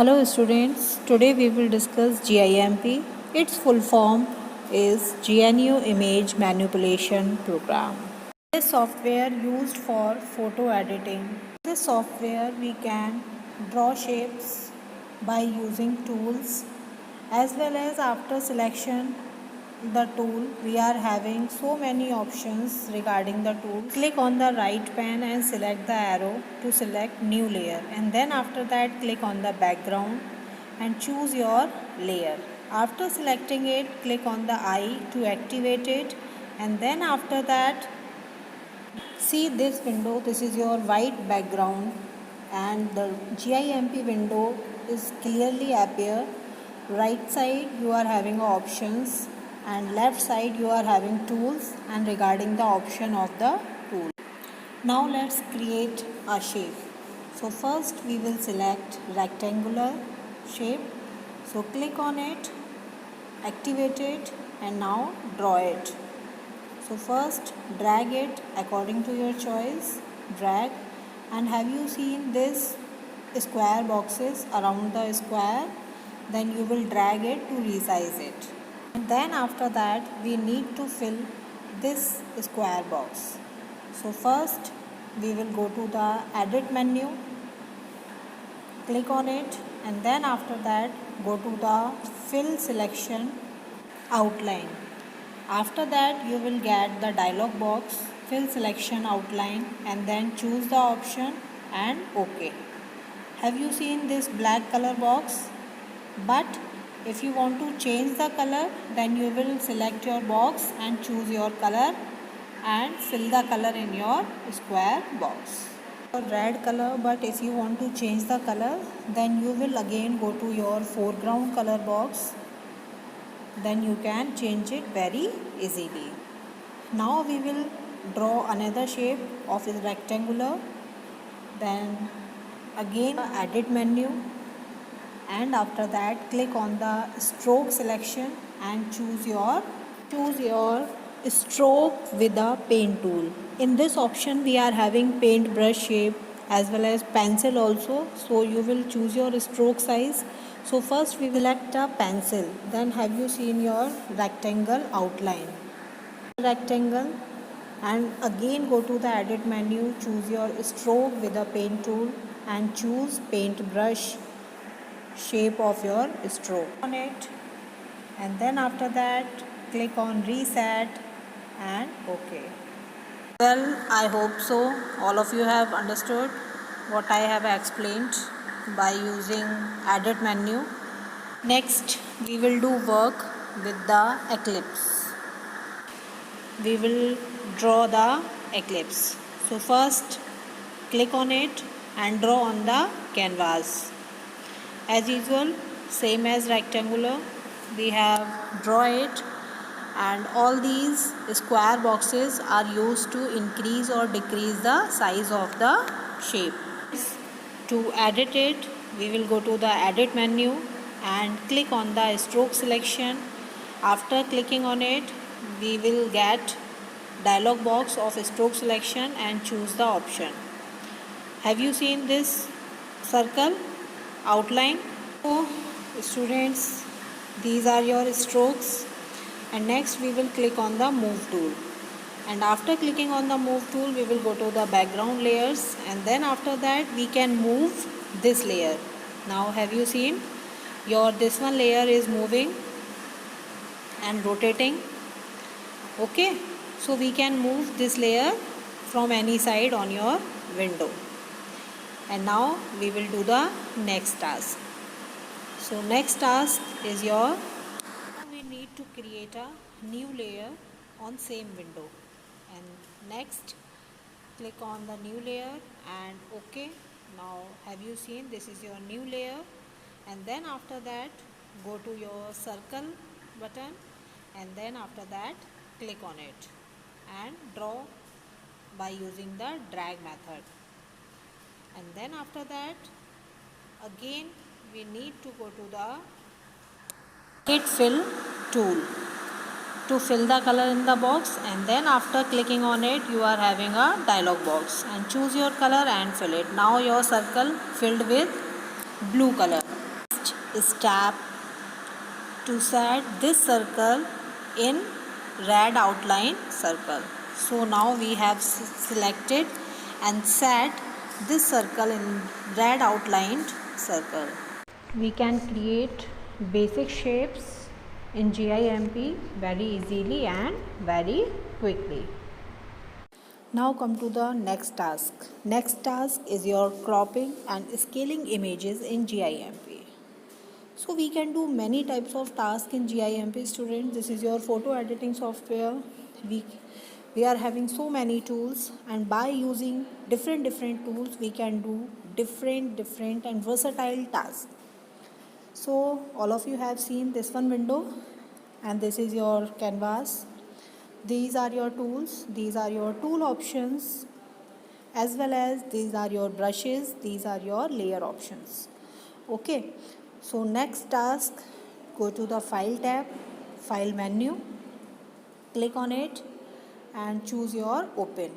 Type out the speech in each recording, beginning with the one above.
Hello students, today we will discuss GIMP. Its full form is GNU Image Manipulation Program. This software used for photo editing. This software we can draw shapes by using tools as well as after selection the tool we are having so many options regarding the tool. Click on the right pane and select the arrow to select new layer, and then after that click on the background and choose your layer. After selecting it, click on the eye to activate it, and then after that see this window. This is your white background and the GIMP window is clearly appear. Right side you are having options and left side you are having tools and regarding the option of the tool. Now let's create a shape. So first we will select rectangular shape. So click on it, activate it, and now draw it. So first drag it according to your choice, drag, and have you seen this square boxes around the square? Then you will drag it to resize it. And then after that we need to fill this square box. So first we will go to the edit menu, click on it, and then after that go to the fill selection outline. After that you will get the dialog box fill selection outline and then choose the option and OK. Have you seen this black color box? But if you want to change the color, then you will select your box and choose your color and fill the color in your square box. Red color, but if you want to change the color, then you will again go to your foreground color box. Then you can change it very easily. Now we will draw another shape of a rectangular. Then again edit menu, and after that click on the stroke selection and choose your stroke with the paint tool. In this option we are having paint brush shape as well as pencil also, so you will choose your stroke size. So first we will select a pencil, then have you seen your rectangle outline, rectangle, and again go to the edit menu, choose your stroke with the paint tool and choose paint brush shape of your stroke on it, and then after that click on reset and OK. Well, I hope so all of you have understood what I have explained by using edit menu. Next we will do work with the eclipse. We will draw the eclipse. So first click on it and draw on the canvas. As usual, same as rectangular, we have draw it, and all these square boxes are used to increase or decrease the size of the shape. To edit it, we will go to the edit menu and click on the stroke selection. After clicking on it, we will get dialog box of stroke selection and choose the option. Have you seen this circle outline? So students, these are your strokes, and next we will click on the move tool, and after clicking on the move tool we will go to the background layers, and then after that we can move this layer. Now have you seen your this one layer is moving and rotating? Okay, so we can move this layer from any side on your window. And now we will do the next task. So next task is we need to create a new layer on same window, and next click on the new layer and OK. Now have you seen this is your new layer, and then after that go to your circle button, and then after that click on it and draw by using the drag method. And then after that again we need to go to the hit fill tool to fill the color in the box, and then after clicking on it you are having a dialog box and choose your color and fill it. Now your circle filled with blue color. is tap to set this circle in red outline circle. So now we have selected and set this circle in red outlined circle. We can create basic shapes in GIMP very easily and very quickly. Now come to the next task. Next task is your cropping and scaling images in GIMP. So we can do many types of tasks in GIMP, students. This is your photo editing software. We are having so many tools, and by using different tools we can do different and versatile tasks. So all of you have seen this one window, and this is your canvas. These are your tools, these are your tool options, as well as these are your brushes, these are your layer options. Okay, so next task, go to the file tab, file menu, click on it and choose your open.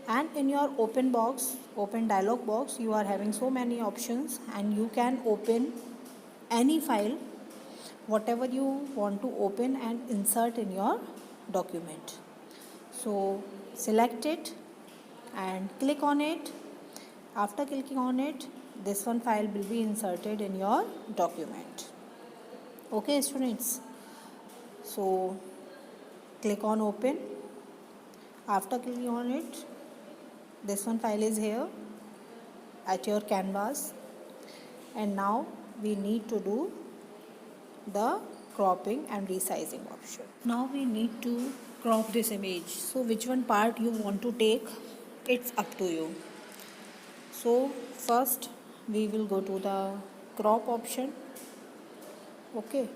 And in your open dialog box, you are having so many options, and you can open any file whatever you want to open and insert in your document. So select it and click on it. After clicking on it, this one file will be inserted in your document. Okay, students, so click on open. After clicking on it, this one file is here at your canvas, and now we need to do the cropping and resizing option. Now we need to crop this image. So which one part you want to take, it's up to you. So first we will go to the crop option. Okay,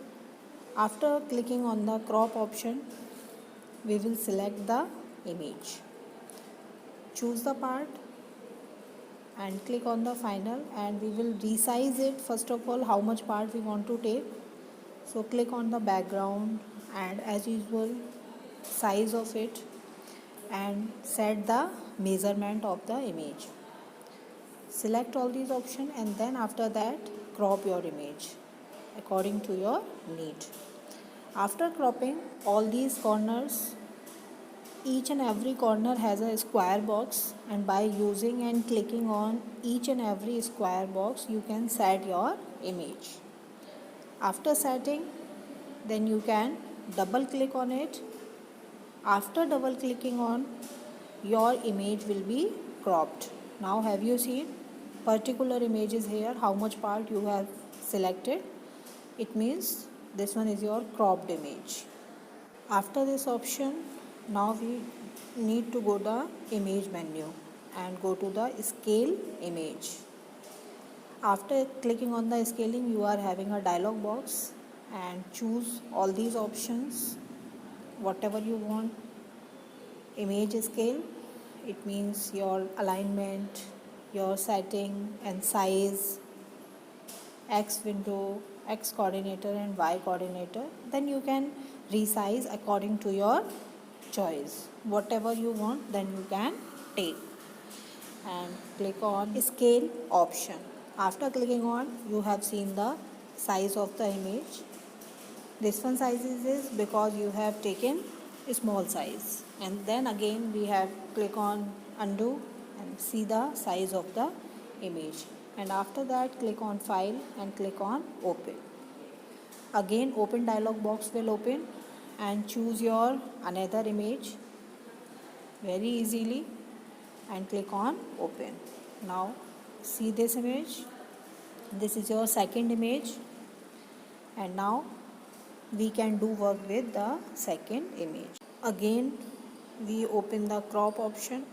after clicking on the crop option, we will select the image, choose the part and click on the final, and we will resize it. First of all, how much part we want to take. So click on the background and as usual size of it, and set the measurement of the image. Select all these options, and then after that crop your image according to your need. After cropping all these corners, each and every corner has a square box, and by using and clicking on each and every square box you can set your image. After setting, then you can double click on it. After double clicking on, your image will be cropped. Now have you seen particular images here, how much part you have selected? It means this one is your cropped image. After this option, now we need to go to the image menu and go to the scale image. After clicking on the scaling, you are having a dialog box, and choose all these options whatever you want. Image scale, it means your alignment, your setting and size, X window, X coordinator and Y coordinator. Then you can resize according to your choice. Whatever you want, then you can take and click on scale option. After clicking on, you have seen the size of the image. This one size is because you have taken a small size, and then again we have click on undo and see the size of the image, and after that click on file and click on open. Again open dialog box will open, and choose your another image very easily and click on open. Now see this image, this is your second image, and now we can do work with the second image. Again we open the crop option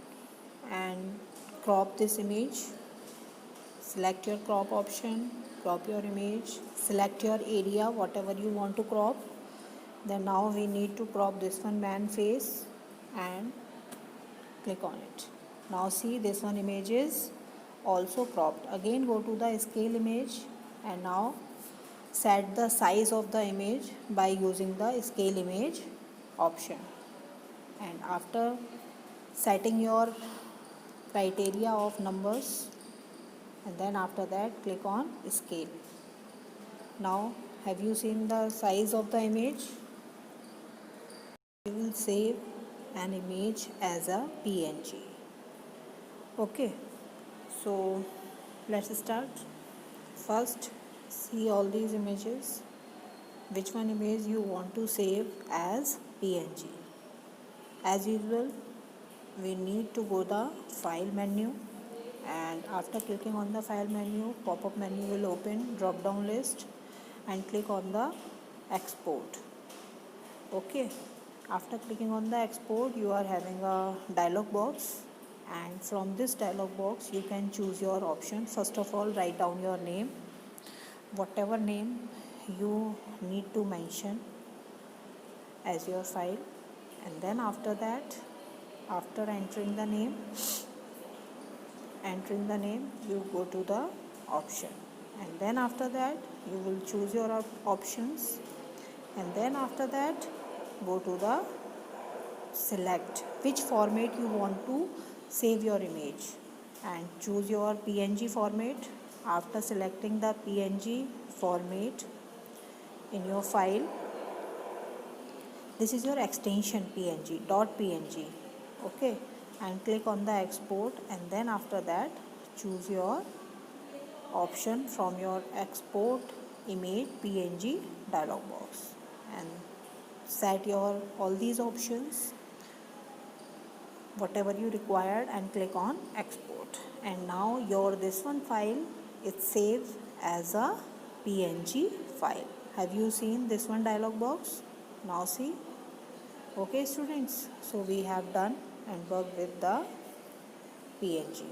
and crop this image. Select your crop option, crop your image, select your area whatever you want to crop. Then now we need to crop this one man face and click on it. Now see this one image is also cropped. Again go to the scale image, and now set the size of the image by using the scale image option. And after setting your criteria of numbers, and then after that click on scale. Now have you seen the size of the image? We will save an image as a PNG. Okay, so let's start. First, see all these images. Which one image you want to save as PNG? As usual, we need to go the file menu, and after clicking on the file menu, pop-up menu will open, drop down list, and click on the export. Okay, after clicking on the export, you are having a dialog box, and from this dialog box you can choose your option. First of all, write down your name, whatever name you need to mention as your file, and then after that, after entering the name, you go to the option, and then after that you will choose your options, and then after that go to the select which format you want to save your image, and choose your PNG format. After selecting the PNG format in your file, this is your extension png. Okay, and click on the export, and then after that choose your option from your export image PNG dialog box, and set your all these options whatever you required, and click on export. And now your this one file is saved as a PNG file. Have you seen this one dialog box? Now see. Okay students, so we have done and worked with the PNG.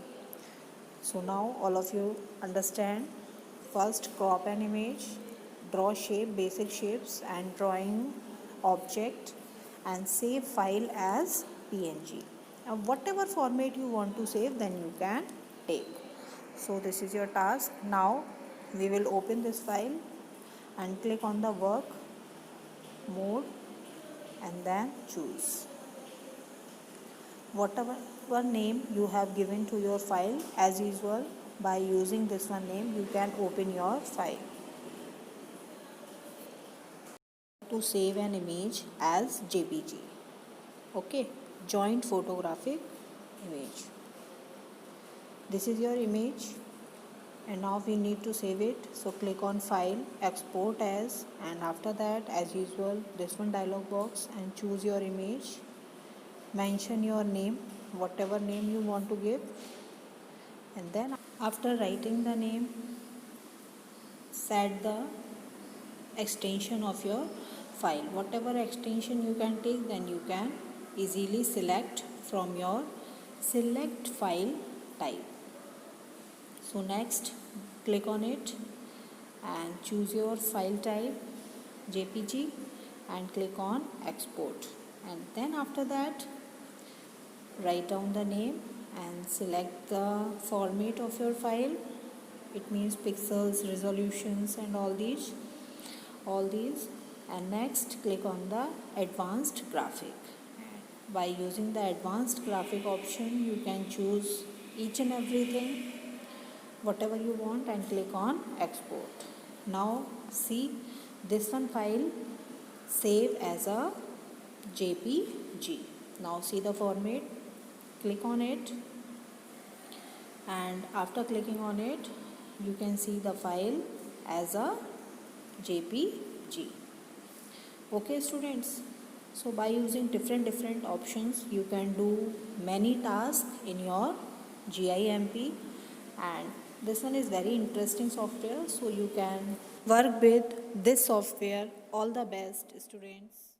So now all of you understand. First, crop an image, draw shape, basic shapes and drawing object, and save file as PNG. Now whatever format you want to save, then you can take. So this is your task. Now we will open this file and click on the work mode, and then choose whatever name you have given to your file. As usual, by using this one name you can open your file. To save an image as JPG. Okay, joint photographic image. This is your image, and now we need to save it. So click on file, export as, and after that, as usual, this one dialog box, and choose your image. Mention your name, whatever name you want to give, and then after writing the name, set the extension of your file. Whatever extension you can take, then you can easily select from your select file type. So next, click on it and choose your file type JPG, and click on export, and then after that write down the name and select the format of your file. It means pixels, resolutions and all these, and next click on the advanced graphic. By using the advanced graphic option, you can choose each and everything whatever you want, and click on export. Now see, this one file save as a JPG. Now see the format, click on it, and after clicking on it you can see the file as a JPG. Okay students, so by using different options you can do many tasks in your GIMP, and this one is very interesting software, so you can work with this software. All the best students.